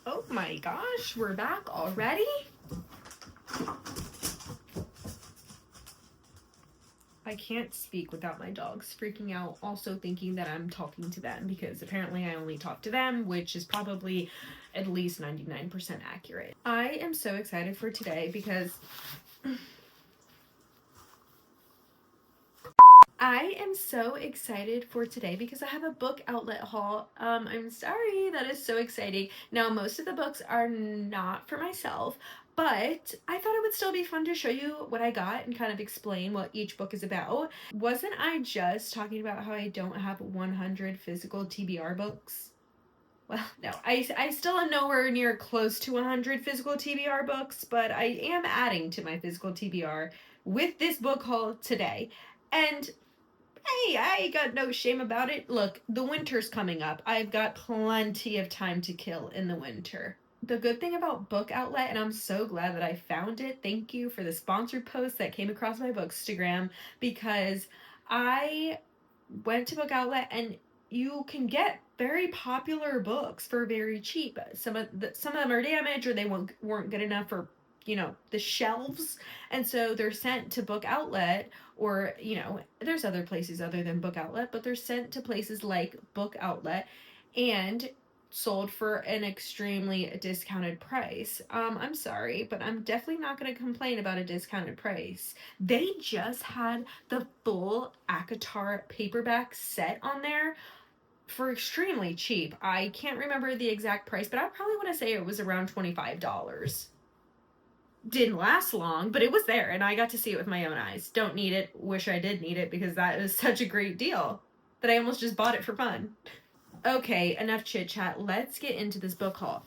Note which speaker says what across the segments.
Speaker 1: Oh my gosh, we're back already? I can't speak without my dogs freaking out, also thinking that I'm talking to them, because apparently I only talk to them, which is probably at least 99% accurate. I am so excited for today because I have a book outlet haul. I'm sorry, that is so exciting. Now, most of the books are not for myself, but I thought it would still be fun to show you what I got and kind of explain what each book is about. Wasn't I just talking about how I don't have 100 physical TBR books? Well, no, I still am nowhere near close to 100 physical TBR books, but I am adding to my physical TBR with this book haul today. And hey, I got no shame about it. Look, the winter's coming up. I've got plenty of time to kill in the winter. The good thing about Book Outlet, and I'm so glad that I found it, thank you for the sponsored post that came across my Bookstagram, because I went to Book Outlet and you can get very popular books for very cheap. Some of them are damaged, or they weren't good enough for the shelves, and so they're sent to Book Outlet, or there's other places other than Book Outlet, but they're sent to places like Book Outlet and sold for an extremely discounted price. I'm sorry, but I'm definitely not going to complain about a discounted price. They just had the full ACOTAR paperback set on there for extremely cheap. I can't remember the exact price, but I probably want to say it was around $25. Didn't last long, but it was there, and I got to see it with my own eyes. Don't need it. Wish I did need it, because that is such a great deal that I almost just bought it for fun. Okay, enough chit chat. Let's get into this book haul.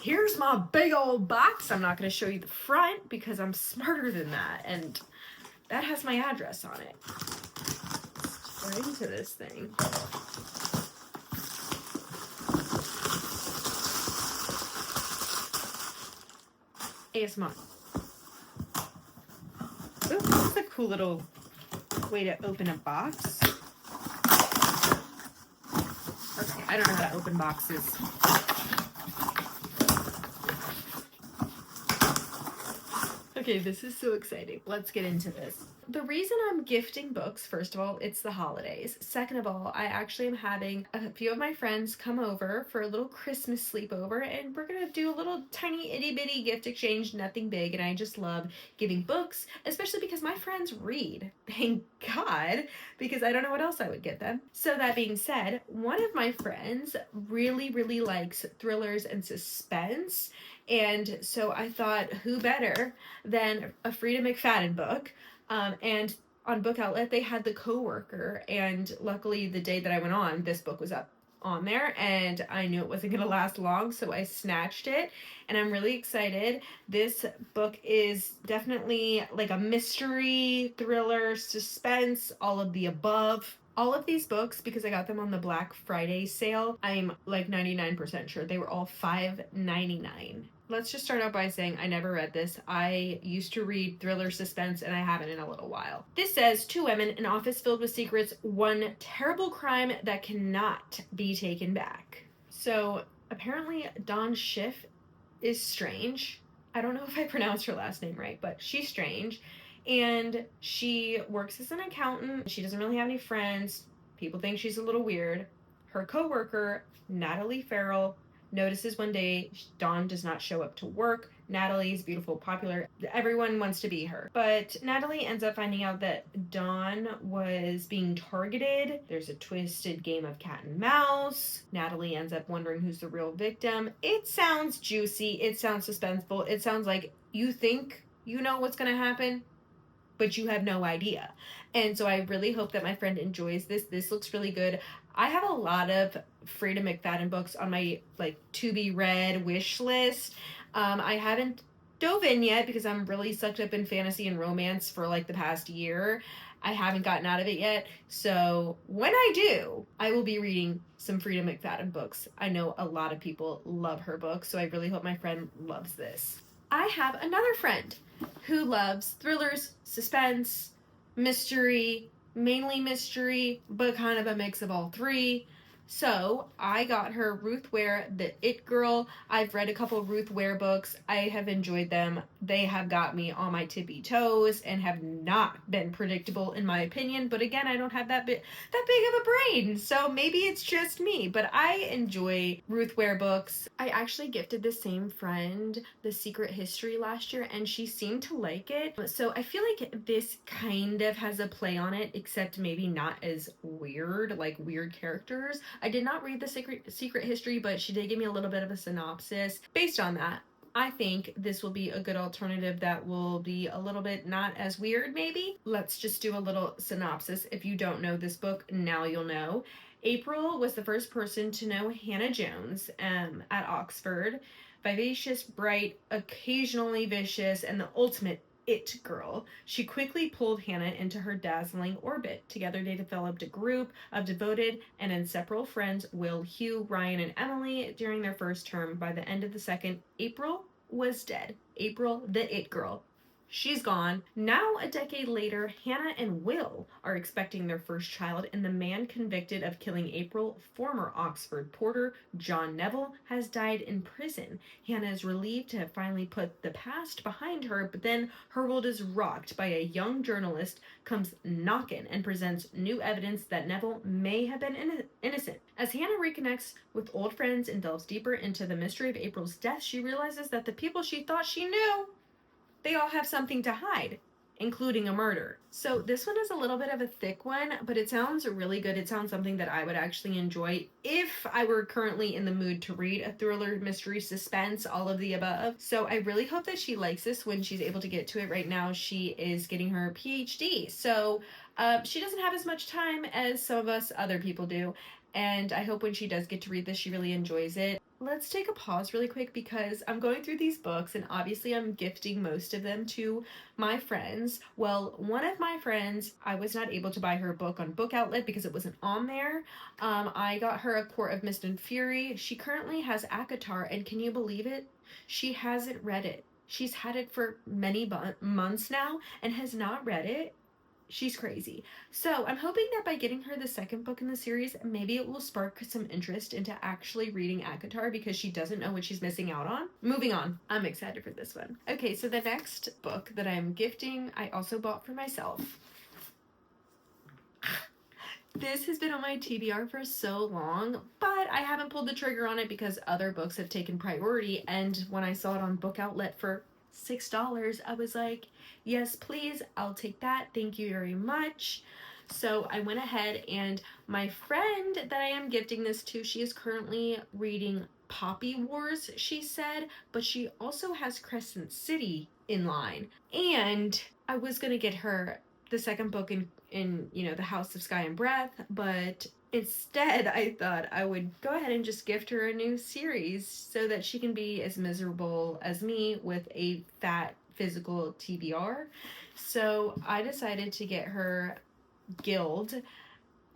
Speaker 1: Here's my big old box. I'm not going to show you the front because I'm smarter than that, and that has my address on it. Let's get into this thing. ASMR. Ooh, that's a cool little way to open a box. Okay, I don't know how to open boxes. Okay, this is so exciting. Let's get into this. The reason I'm gifting books, first of all, it's the holidays. Second of all, I actually am having a few of my friends come over for a little Christmas sleepover, and we're gonna do a little tiny itty bitty gift exchange, nothing big, and I just love giving books, especially because my friends read. Thank God, because I don't know what else I would get them. So that being said, one of my friends really, really likes thrillers and suspense, and so I thought, who better than a Frida McFadden book? And on Book Outlet, they had The Coworker, and luckily the day that I went on, this book was up on there, and I knew it wasn't going to last long, so I snatched it, and I'm really excited. This book is definitely like a mystery, thriller, suspense, all of the above. All of these books, because I got them on the Black Friday sale, I'm like 99% sure they were all $5.99. Let's just start out by saying I never read this. I used to read thriller suspense, and I haven't in a little while. This says, two women, an office filled with secrets, one terrible crime that cannot be taken back. So apparently Dawn Schiff is strange. I don't know if I pronounced her last name right, but she's strange. And she works as an accountant. She doesn't really have any friends. People think she's a little weird. Her coworker, Natalie Farrell, notices one day Dawn does not show up to work. Natalie's beautiful, popular. Everyone wants to be her. But Natalie ends up finding out that Dawn was being targeted. There's a twisted game of cat and mouse. Natalie ends up wondering who's the real victim. It sounds juicy. It sounds suspenseful. It sounds like you think you know what's going to happen, but you have no idea. And so I really hope that my friend enjoys this. This looks really good. I have a lot of Frida McFadden books on my to be read wish list. I haven't dove in yet because I'm really sucked up in fantasy and romance for the past year. I haven't gotten out of it yet. So when I do, I will be reading some Frida McFadden books. I know a lot of people love her books, so I really hope my friend loves this. I have another friend who loves thrillers, suspense, mystery, mainly mystery, but kind of a mix of all three. So I got her Ruth Ware, The It Girl. I've read a couple of Ruth Ware books. I have enjoyed them. They have got me on my tippy toes and have not been predictable in my opinion. But again, I don't have that big of a brain, so maybe it's just me. But I enjoy Ruth Ware books. I actually gifted the same friend The Secret History last year, and she seemed to like it. So I feel like this kind of has a play on it, except maybe not as weird, like weird characters. I did not read The Secret History, but she did give me a little bit of a synopsis. Based on that, I think this will be a good alternative that will be a little bit not as weird, maybe. Let's just do a little synopsis. If you don't know this book, now you'll know. April was the first person to know Hannah Jones at Oxford. Vivacious, bright, occasionally vicious, and the ultimate it girl. She quickly pulled Hannah into her dazzling orbit. Together they developed a group of devoted and inseparable friends, Will, Hugh, Ryan, and Emily, during their first term. By the end of the second, April was dead. April, the it girl. She's gone. Now, a decade later, Hannah and Will are expecting their first child, and the man convicted of killing April, former Oxford porter John Neville, has died in prison. Hannah is relieved to have finally put the past behind her, but then her world is rocked by a young journalist comes knocking and presents new evidence that Neville may have been innocent. As Hannah reconnects with old friends and delves deeper into the mystery of April's death, she realizes that the people she thought she knew, they all have something to hide, including a murder. So this one is a little bit of a thick one, but it sounds really good. It sounds something that I would actually enjoy if I were currently in the mood to read a thriller, mystery, suspense, all of the above. So I really hope that she likes this when she's able to get to it. Right now, she is getting her PhD. So she doesn't have as much time as some of us other people do. And I hope when she does get to read this, she really enjoys it. Let's take a pause really quick because I'm going through these books and obviously I'm gifting most of them to my friends. Well, one of my friends, I was not able to buy her a book on Book Outlet because it wasn't on there. I got her A Court of Mist and Fury. She currently has ACOTAR, and can you believe it? She hasn't read it. She's had it for many months now and has not read it. She's crazy. So I'm hoping that by getting her the second book in the series, maybe it will spark some interest into actually reading ACOTAR because she doesn't know what she's missing out on. Moving on. I'm excited for this one. Okay, so the next book that I'm gifting, I also bought for myself. This has been on my TBR for so long, but I haven't pulled the trigger on it because other books have taken priority, and when I saw it on Book Outlet for $6, I was like, yes, please, I'll take that. Thank you very much. So I went ahead, and my friend that I am gifting this to, she is currently reading Poppy Wars, she said, but she also has Crescent City in line. And I was going to get her the second book in The House of Sky and Breath, but instead, I thought I would go ahead and just gift her a new series so that she can be as miserable as me with a fat physical TBR. So I decided to get her Guild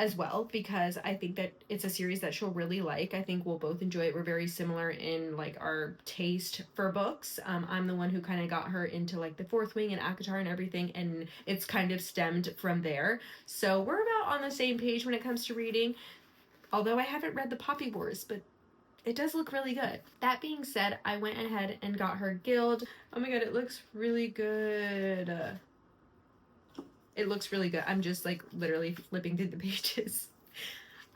Speaker 1: as well because I think that it's a series that she'll really like. I think we'll both enjoy it. We're very similar in like our taste for books. I'm the one who kind of got her into like the Fourth Wing and ACOTAR and everything, and it's kind of stemmed from there. So we're about on the same page when it comes to reading, although I haven't read the Poppy Wars, but it does look really good. That being said, I went ahead and got her Guild. Oh my god, it looks really good. It looks really good. I'm just like literally flipping through the pages.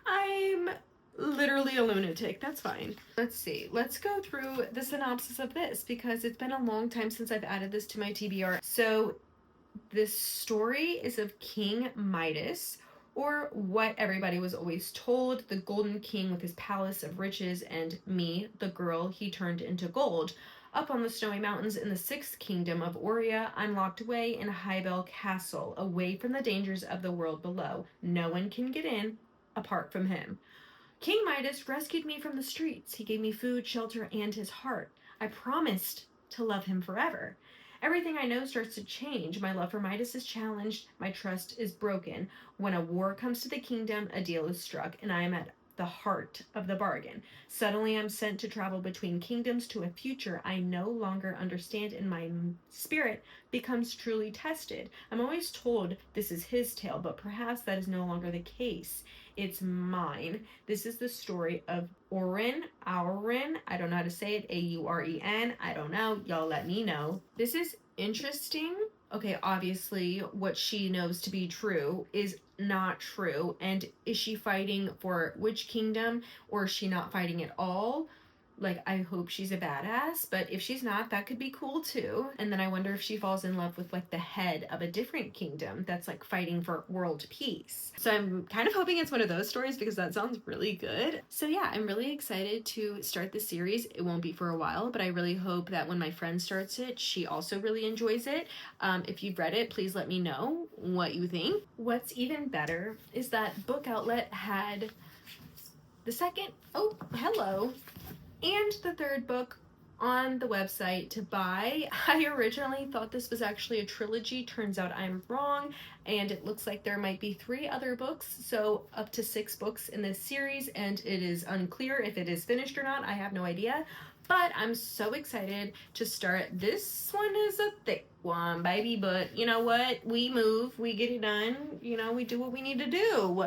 Speaker 1: I'm literally a lunatic. That's fine. Let's see. Let's go through the synopsis of this because it's been a long time since I've added this to my TBR. So this story is of King Midas, or what everybody was always told, the Golden King with his palace of riches, and me, the girl he turned into gold. Up on the snowy mountains in the sixth kingdom of Auria, I'm locked away in a Highbell castle, away from the dangers of the world below. No one can get in apart from him. King Midas rescued me from the streets. He gave me food, shelter, and his heart. I promised to love him forever. Everything I know starts to change. My love for Midas is challenged. My trust is broken. When a war comes to the kingdom, a deal is struck, and I am at the heart of the bargain. Suddenly I'm sent to travel between kingdoms to a future I no longer understand, and my spirit becomes truly tested. I'm always told this is his tale, but perhaps that is no longer the case. It's mine. This is the story of Auren, I don't know how to say it, Auren, I don't know, y'all let me know. This is interesting. Okay, obviously what she knows to be true is not true. And is she fighting for which kingdom, or is she not fighting at all? Like, I hope she's a badass, but if she's not, that could be cool too. And then I wonder if she falls in love with like the head of a different kingdom that's like fighting for world peace. So I'm kind of hoping it's one of those stories because that sounds really good. So yeah, I'm really excited to start the series. It won't be for a while, but I really hope that when my friend starts it, she also really enjoys it. If you've read it, please let me know what you think. What's even better is that Book Outlet had the second, oh, hello, and the third book on the website to buy. I originally thought this was actually a trilogy. Turns out I'm wrong, and it looks like there might be 3 other books, so up to 6 books in this series, and it is unclear if it is finished or not. I have no idea, but I'm so excited to start. This one is a thick one, baby, but you know what? We move, we get it done, you know, we do what we need to do.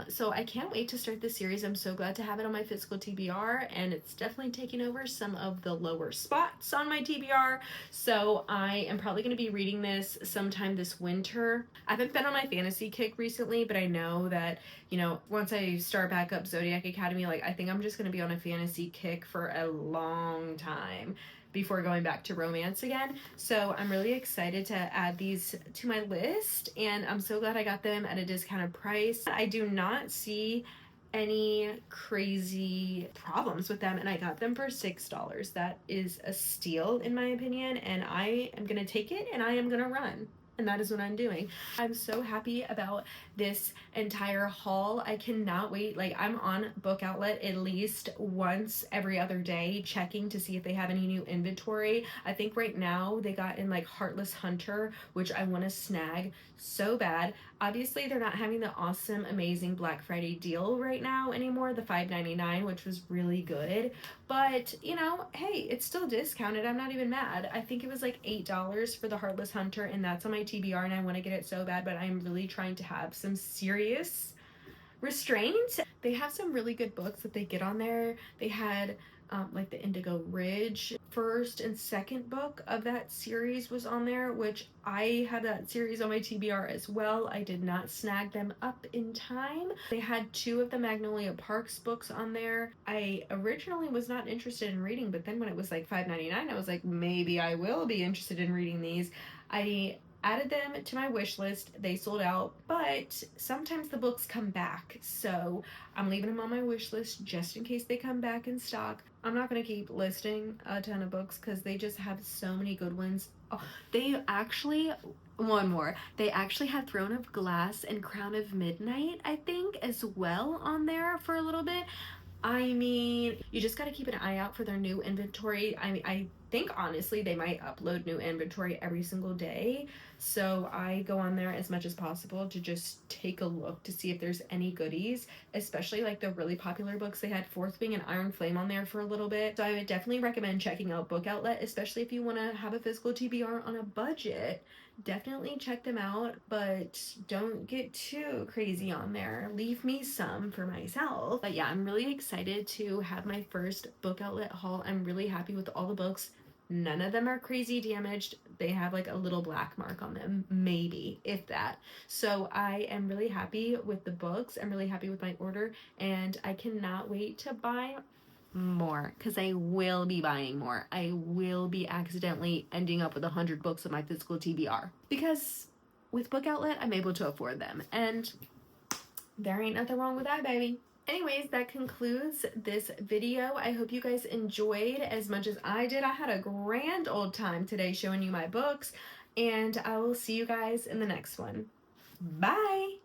Speaker 1: So I can't wait to start this series. I'm so glad to have it on my physical TBR, and it's definitely taking over some of the lower spots on my TBR. So I am probably going to be reading this sometime this winter. I haven't been on my fantasy kick recently, but I know that, you know, once I start back up Zodiac Academy, like, I think I'm just going to be on a fantasy kick for a long time before going back to romance again. So I'm really excited to add these to my list, and I'm so glad I got them at a discounted price. I do not see any crazy problems with them, and I got them for $6. That is a steal in my opinion, and I am gonna take it and I am gonna run. And that is what I'm doing. I'm so happy about this entire haul. I cannot wait. Like, I'm on Book Outlet at least once every other day checking to see if they have any new inventory. I think right now they got in like Heartless Hunter, which I want to snag so bad. Obviously they're not having the awesome amazing Black Friday deal right now anymore, the $5.99, which was really good, but you know, hey, it's still discounted. I'm not even mad. I think it was like $8 for the Heartless Hunter, and that's on my TBR, and I want to get it so bad, but I'm really trying to have some serious restraint. They have some really good books that they get on there. They had like the Indigo Ridge first and second book of that series was on there, which I had that series on my TBR as well. I did not snag them up in time. They had 2 of the Magnolia Parks books on there. I originally was not interested in reading, but then when it was like $5.99, I was like, maybe I will be interested in reading these. I added them to my wish list. They sold out, but sometimes the books come back, so I'm leaving them on my wish list just in case they come back in stock. I'm not gonna keep listing a ton of books because they just have so many good ones. Oh, they actually, one more, they actually had Throne of Glass and Crown of Midnight, I think, as well on there for a little bit. I mean, you just got to keep an eye out for their new inventory. I mean, I think honestly they might upload new inventory every single day, so I go on there as much as possible to just take a look to see if there's any goodies, especially like the really popular books. They had Fourth Wing and Iron Flame on there for a little bit, so I would definitely recommend checking out Book Outlet, especially if you want to have a physical TBR on a budget. Definitely check them out, but don't get too crazy on there. Leave me some for myself. But yeah, I'm really excited to have my first Book Outlet haul. I'm really happy with all the books. None of them are crazy damaged. They have like a little black mark on them, maybe, if that. So I am really happy with the books. I'm really happy with my order, and I cannot wait to buy more, because I will be buying more. I will be accidentally ending up with 100 books on my physical TBR, because with Book Outlet I'm able to afford them, and there ain't nothing wrong with that, baby. Anyways, that concludes this video. I hope you guys enjoyed as much as I did. I had a grand old time today showing you my books, and I will see you guys in the next one. Bye!